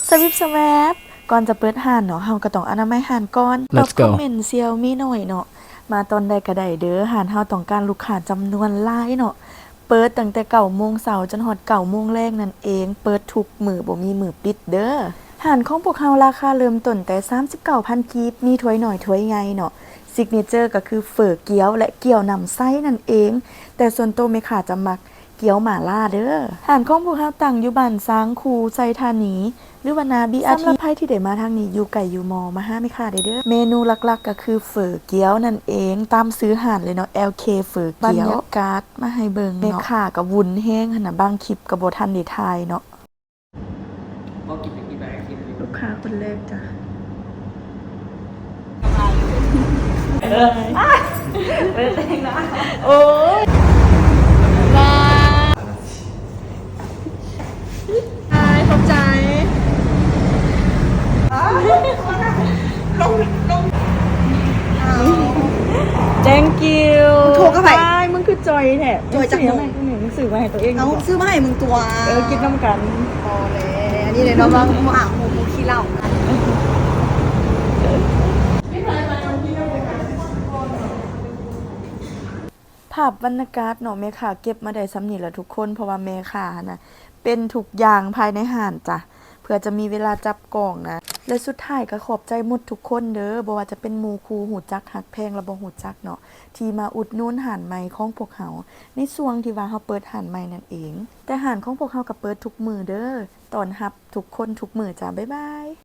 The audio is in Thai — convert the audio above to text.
สวิปสแวปก่อนจะเปิดห่านเนาะเฮาก็ต้องอนามัยห่านก่อนตอบ Let's คอ go มเมนต์เซียวมีหน่อยเนาะมาตอนใดก็ได้เด้อห่านเฮาต้องการลูกค้าจำนวนหลายเนาะเปิดตั้งแต่9 โมงเช้าจนฮอด9 โมงแลงนั่นเองเปิดทุกมื้อบ่มีมื้อปิดเด้อห่านของพวกเฮาราคาเริ่มต้นแต่ 39,000 กีบมีถ้วยน้อยถ้วยใหญ่เนาะซิกเนเจอร์ก็คือเฝอเกี๊ยวและเกี๊ยวนำไส้นั่นเองแต่ส่วนตัวแม่ค้าจะมักเกี๊ยวหม่าล่าเด้อห่านของพวกเฮาตั้งอยู่บ้านซางคูไซธานีหรือว่านาบีอาทีสำหรับใครที่ได้มาทางนี้อยู่ไก่อยู่มอมาหาแม่ค้าได้เด้อเมนูหลักๆก็คือเฝอเกี๊ยวนั่นเองตามซื้อห่านเลยเนาะ LK เฝอเกี๊ยวบรรยากาศมาให้เบิ่งเนาะแม่ค้าก็วุ่นแฮงหั่นน่ะบางคลิปก็บ่ทันได้ถ่ายเนาะ ก็กินไปกินไปกินไป ลูกค้าคนแรกจ้ะโอ้ยมาขอบใจ thank you โทรเข้าไป มึงคือจอยแท้ จอยจาก ห ไหน มึงสื่อมาให้ตัวเอง เอาซื้อมาให้มึงตัว กินน้ำกัน พอเลยอันนี้เลยเนาะบางหมูอ่างหมูขี้เหล้า ภาพบรรยากาศเนาะแม่ค้าเก็บมาได้ซ้ำนี่แหละทุกคนเพราะว่าแม่ค้านะเป็นทุกอย่างภายในห้านจ้ะเพื่อจะมีเวลาจับกล่องนะและสุดท้ายก็ขอบใจหมดทุกคนเด้อบ่ว่าจะเป็นหมู่ครูหูจักหักแพงและบ่หูจักเนาะที่มาอุดหนุนห้านใหม่ของพวกเฮาในช่วงที่ว่าเฮาเปิดห้านใหม่นั่นเองแต่ห้านของพวกเฮาก็เปิดทุกมื้อเด้อต้อนรับทุกคนทุกมื้อจ้ะบ๊ายบาย